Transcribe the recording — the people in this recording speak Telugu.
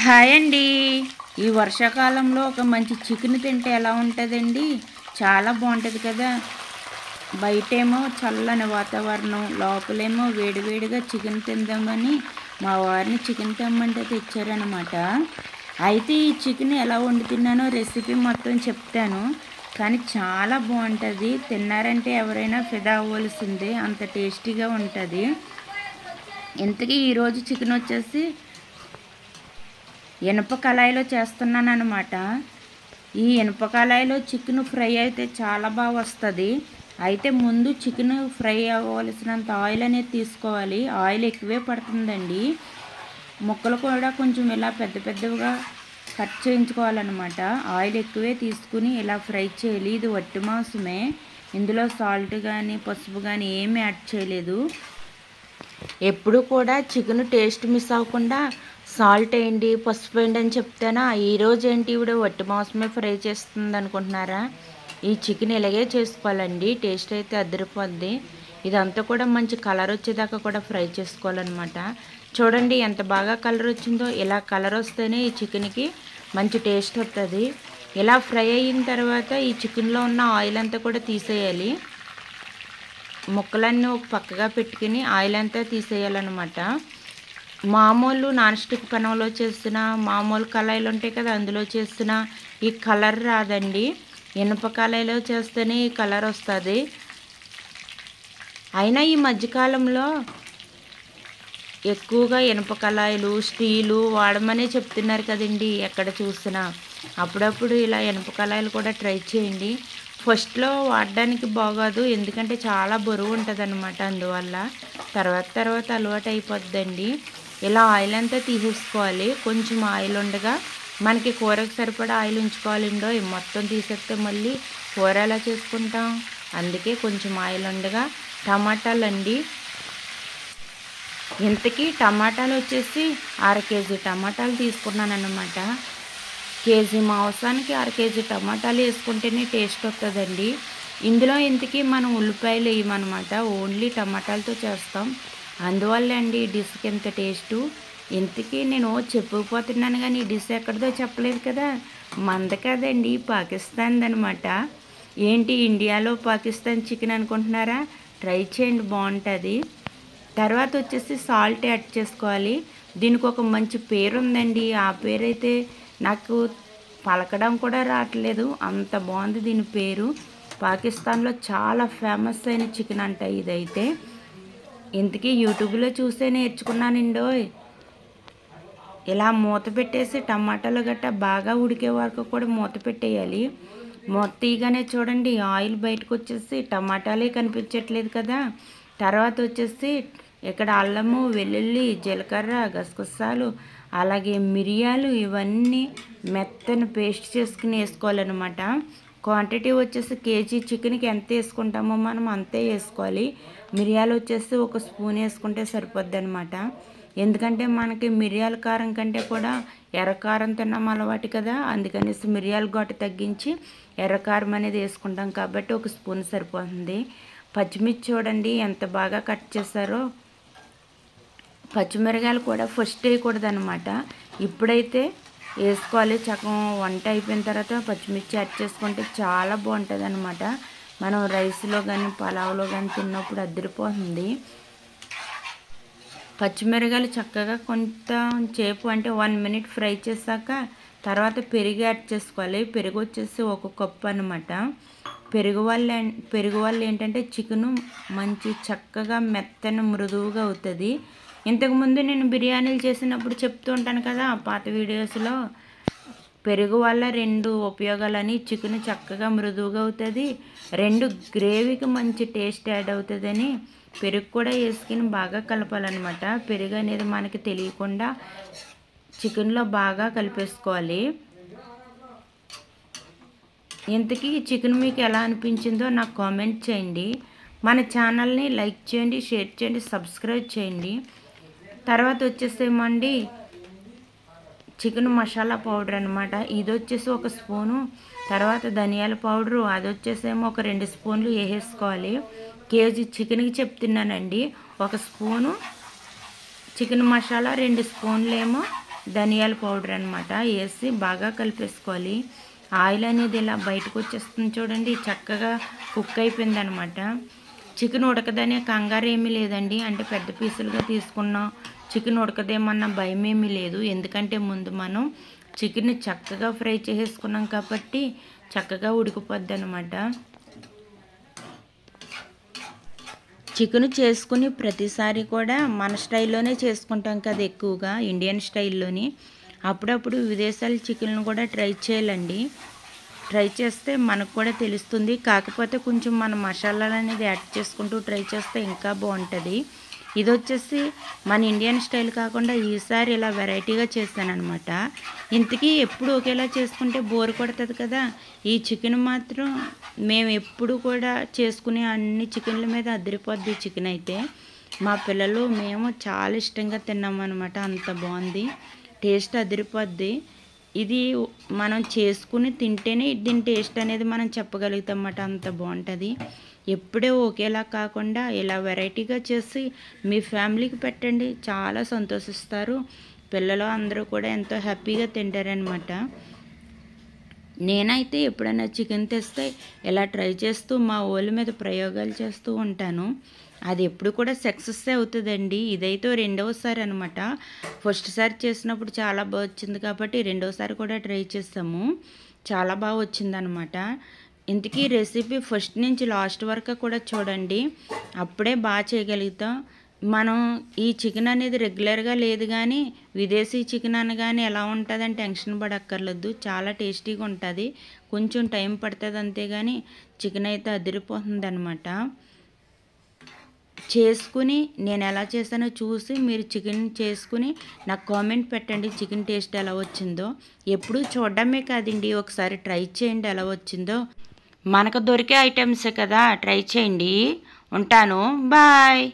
హాయ్ అండి. ఈ వర్షాకాలంలో ఒక మంచి చికెన్ తింటే ఎలా ఉంటుందండి? చాలా బాగుంటుంది కదా. బయటేమో చల్లని వాతావరణం, లోపలేమో వేడివేడిగా చికెన్ తిందామని మా వారిని చికెన్ తెమ్మంటే తెచ్చారనమాట. అయితే ఈ చికెన్ ఎలా వండుతున్నానో రెసిపీ మొత్తం చెప్తాను. కానీ చాలా బాగుంటుంది. తిన్నారంటే ఎవరైనా ఫిదా అవ్వాల్సిందే, అంత టేస్టీగా ఉంటుంది. ఇంతకీ ఈరోజు చికెన్ వచ్చేసి ఇనుప కళాయిలో చేస్తున్నాను అనమాట. ఈ ఇనుప కళాయిలో చికెన్ ఫ్రై అయితే చాలా బాగా వస్తుంది. అయితే ముందు చికెన్ ఫ్రై అవ్వవలసినంత ఆయిల్ అనేది తీసుకోవాలి. ఆయిల్ ఎక్కువే పడుతుందండి. ముక్కలు కూడా కొంచెం ఇలా పెద్ద పెద్దగా కట్ చేయించుకోవాలన్నమాట. ఆయిల్ ఎక్కువే తీసుకుని ఇలా ఫ్రై చేయాలి. ఇది వట్టి మాంసమే, ఇందులో సాల్ట్ కానీ పసుపు కానీ ఏమీ యాడ్ చేయలేదు. ఎప్పుడు కూడా చికెన్ టేస్ట్ మిస్ అవ్వకుండా సాల్ట్ వేయండి, పసుపు వేయండి అని చెప్తానా. ఈరోజు ఏంటి ఇవిడ వట్టి మాంసమే ఫ్రై చేస్తుంది అనుకుంటున్నారా? ఈ చికెన్ ఇలాగే చేసుకోవాలండి. టేస్ట్ అయితే అదిరిపోద్ది. ఇదంతా కూడా మంచి కలర్ వచ్చేదాకా కూడా ఫ్రై చేసుకోవాలన్నమాట. చూడండి ఎంత బాగా కలర్ వచ్చిందో. ఇలా కలర్ వస్తేనే ఈ చికెన్కి మంచి టేస్ట్ వస్తుంది. ఇలా ఫ్రై అయిన తర్వాత ఈ చికెన్లో ఉన్న ఆయిల్ అంతా కూడా తీసేయాలి. ముక్కలన్నీ ఒక పక్కగా పెట్టుకుని ఆయిల్ అంతా తీసేయాలన్నమాట. మామూలు నాన్ స్టిక్ పెనంలో చేసిన మామూలు కళాయిలు ఉంటాయి కదా, అందులో చేసిన ఈ కలర్ రాదండి. ఇనుప కళాయిలో చేస్తేనే ఈ కలర్ వస్తుంది. అయినా ఈ మధ్యకాలంలో ఎక్కువగా ఇనుప కళాయిలు, స్టీలు వాడమనే చెప్తున్నారు కదండి ఎక్కడ చూసినా. అప్పుడప్పుడు ఇలా ఇనుప కళాయిలు కూడా ట్రై చేయండి. ఫస్ట్లో వాడడానికి బాగోదు, ఎందుకంటే చాలా బరువు ఉంటుంది అనమాట. అందువల్ల తర్వాత అలవాటు అయిపోద్దండి. ఇలా ఆయిల్ అంతా తీసేసుకోవాలి. కొంచెం ఆయిల్ ఉండగా మనకి కూరకు సరిపడా ఆయిల్ ఉంచుకోవాలండో. మొత్తం తీసేస్తే మళ్ళీ కూర ఎలా చేసుకుంటాం. అందుకే కొంచెం ఆయిల్ ఉండగా టమాటాలు అండి. ఇంతకీ టమాటాలు వచ్చేసి 1/2 కేజీ టమాటాలు తీసుకున్నాను అన్నమాట. కేజీ మాంసానికి 1/2 కేజీ టమాటాలు వేసుకుంటేనే టేస్ట్ వస్తుందండి. ఇందులో ఇంతకీ మనం ఉల్లిపాయలు వేయమన్నమాట. ఓన్లీ టమాటాలతో చేస్తాం. అందువల్ల అండి ఈ డిష్కి ఎంత టేస్టు. ఇంతకీ నేను చెప్పుకుపోతున్నాను కానీ ఈ డిష్ ఎక్కడిదో చెప్పలేదు కదా. మంద కదండి, పాకిస్తాన్ది అనమాట. ఏంటి ఇండియాలో పాకిస్తాన్ చికెన్ అనుకుంటున్నారా? ట్రై చేయండి, బాగుంటుంది. తర్వాత వచ్చేసి సాల్ట్ యాడ్ చేసుకోవాలి. దీనికి ఒక మంచి పేరు ఉందండి. ఆ పేరైతే నాకు పలకడం కూడా రావట్లేదు, అంత బాగుంది దీని పేరు. పాకిస్తాన్లో చాలా ఫేమస్ అయిన చికెన్ అంట ఇదైతే. ఇంతకీ యూట్యూబ్లో చూసే నేర్చుకున్నానండో. ఇలా మూత పెట్టేసి టమాటాలు గట్ట బాగా ఉడికే వరకు కూడా మూత పెట్టేయాలి. మూత తీయగానే చూడండి ఆయిల్ బయటకు వచ్చేసి టమాటాలే కనిపించట్లేదు కదా. తర్వాత వచ్చేసి ఇక్కడ అల్లము, వెల్లుల్లి, జీలకర్ర, గసగసాలు, అలాగే మిరియాలు ఇవన్నీ మెత్తని పేస్ట్ చేసుకుని వేసుకోవాలన్నమాట. క్వాంటిటీ వచ్చేసి కేజీ చికెన్కి ఎంత వేసుకుంటామో మనం అంతే వేసుకోవాలి. మిరియాలు వచ్చేసి 1 స్పూన్ వేసుకుంటే సరిపోద్ది అనమాట. ఎందుకంటే మనకి మిరియాల కారం కంటే కూడా ఎర్రకారం తిన్నాం అలవాటు కదా. అందుకనేసి మిరియాల ఘాటు తగ్గించి ఎర్రకారం అనేది వేసుకుంటాం కాబట్టి 1 స్పూన్ సరిపోతుంది. పచ్చిమిర్చి చూడండి ఎంత బాగా కట్ చేశారో. పచ్చిమిరకాయలు కూడా ఫస్ట్ వేయకూడదు అనమాట, ఇప్పుడైతే వేసుకోవాలి. సగం వంట అయిపోయిన తర్వాత పచ్చిమిర్చి యాడ్ చేసుకుంటే చాలా బాగుంటుంది అనమాట. మనం రైస్లో కానీ పలావ్లో కానీ తిన్నప్పుడు అదిరిపోతుంది. పచ్చిమిరకాయలు చక్కగా కొంచెంసేపు అంటే 1 మినిట్ ఫ్రై చేశాక తర్వాత పెరుగు యాడ్ చేసుకోవాలి. పెరుగు వచ్చేసి 1 కప్పు అనమాట. పెరుగు వల్ల ఏంటంటే చికెను మంచి చక్కగా మెత్తని మృదువుగా అవుతుంది. ఇంతకుముందు నేను బిర్యానీలు చేసినప్పుడు చెప్తూ ఉంటాను కదా పాత వీడియోస్లో. పెరుగు వల్ల 2 ఉపయోగాలని: చికెన్ చక్కగా మృదువుగా అవుతుంది, 2 గ్రేవీకి మంచి టేస్ట్ యాడ్ అవుతుందని. పెరుగు కూడా వేసుకుని బాగా కలపాలన్నమాట. పెరుగు అనేది మనకి తెలియకుండా చికెన్లో బాగా కలిపేసుకోవాలి. ఇంతకీ చికెన్ మీకు ఎలా అనిపించిందో నాకు కామెంట్ చేయండి. మన ఛానల్ని లైక్ చేయండి, షేర్ చేయండి, సబ్స్క్రైబ్ చేయండి. తర్వాత వచ్చేసేమండి చికెన్ మసాలా పౌడర్ అనమాట. ఇది వచ్చేసి 1 స్పూను. తర్వాత ధనియాల పౌడరు అది వచ్చేసేమో ఒక 2 స్పూన్లు వేసేసుకోవాలి. కేజీ చికెన్కి చెప్తున్నానండి. 1 స్పూను చికెన్ మసాలా, 2 స్పూన్లు ఏమో ధనియాల పౌడర్ అనమాట వేసి బాగా కలిపేసుకోవాలి. ఆయిల్ అనేది ఇలా బయటకు వచ్చేస్తుంది చూడండి, చక్కగా కుక్ అయిపోయింది అనమాట. చికెన్ ఉడకదనే కంగారు ఏమీ లేదండి, అంటే పెద్ద పీసులుగా తీసుకున్నాం, చికెన్ ఉడకదేమన్నా భయం ఏమీ లేదు. ఎందుకంటే ముందు మనం చికెన్ని చక్కగా ఫ్రై చేసేసుకున్నాం కాబట్టి చక్కగా ఉడికిపోద్ది అనమాట. చికెన్ చేసుకుని ప్రతిసారి కూడా మన స్టైల్లోనే చేసుకుంటాం కదా, ఎక్కువగా ఇండియన్ స్టైల్లోని. అప్పుడప్పుడు విదేశాల చికెన్ను కూడా ట్రై చేయాలండి. ట్రై చేస్తే మనకు కూడా తెలుస్తుంది. కాకపోతే కొంచెం మన మసాలాలు అనేది యాడ్ చేసుకుంటూ ట్రై చేస్తే ఇంకా బాగుంటుంది. ఇది వచ్చేసి మన ఇండియన్ స్టైల్ కాకుండా ఈసారి ఇలా వెరైటీగా చేశానమాట. ఇంతకీ ఎప్పుడు ఒకేలా చేసుకుంటే బోర్ కొడుతుంది కదా. ఈ చికెన్ మాత్రం మేము ఎప్పుడు కూడా చేసుకునే అన్ని చికెన్ల మీద అదిరిపోద్ది చికెన్ అయితే. మా పిల్లలు మేము చాలా ఇష్టంగా తిన్నామన్నమాట. అంత బాగుంది, టేస్ట్ అదిరిపోద్ది. ఇది మనం చేసుకుని తింటేనే దీని టేస్ట్ అనేది మనం చెప్పగలుగుతాం అన్నమాట, అంత బాగుంటుంది. ఎప్పుడే ఒకేలా కాకుండా ఇలా వెరైటీగా చేసి మీ ఫ్యామిలీకి పెట్టండి, చాలా సంతోషిస్తారు. పిల్లలు అందరూ కూడా ఎంతో హ్యాపీగా తింటారనమాట. నేనైతే ఎప్పుడైనా చికెన్ తెస్తే ఇలా ట్రై చేస్తూ మా వాళ్ళ మీద ప్రయోగాలు చేస్తూ ఉంటాను. అది ఎప్పుడు కూడా సక్సెస్ అవుతుందండి. ఇదైతే రెండవసారి అనమాట. ఫస్ట్ సారి చేసినప్పుడు చాలా బాగా వచ్చింది కాబట్టి రెండవసారి కూడా ట్రై చేసాము, చాలా బాగా వచ్చిందనమాట. ఇంతకీ రెసిపీ ఫస్ట్ నుంచి లాస్ట్ వరకు కూడా చూడండి, అప్పుడే బాగా చేయగలుగుతాం. మనం ఈ చికెన్ అనేది రెగ్యులర్గా లేదు కానీ విదేశీ చికెన్ అనగానే ఎలా ఉంటుందని టెన్షన్ పడక్కర్లేదు, చాలా టేస్టీగా ఉంటుంది. కొంచెం టైం పడుతుంది అంతేగాని చికెన్ అయితే అదిరిపోతుంది అనమాట. చేసుకుని నేను ఎలా చేశానో చూసి మీరు చికెన్ చేసుకుని నాకు కామెంట్ పెట్టండి, చికెన్ టేస్ట్ ఎలా వచ్చిందో. ఎప్పుడూ చూడడమే కాదండి, ఒకసారి ట్రై చేయండి ఎలా వచ్చిందో. మనకు దొరికే ఐటమ్సే కదా, ట్రై చేయండి. ఉంటాను, బాయ్.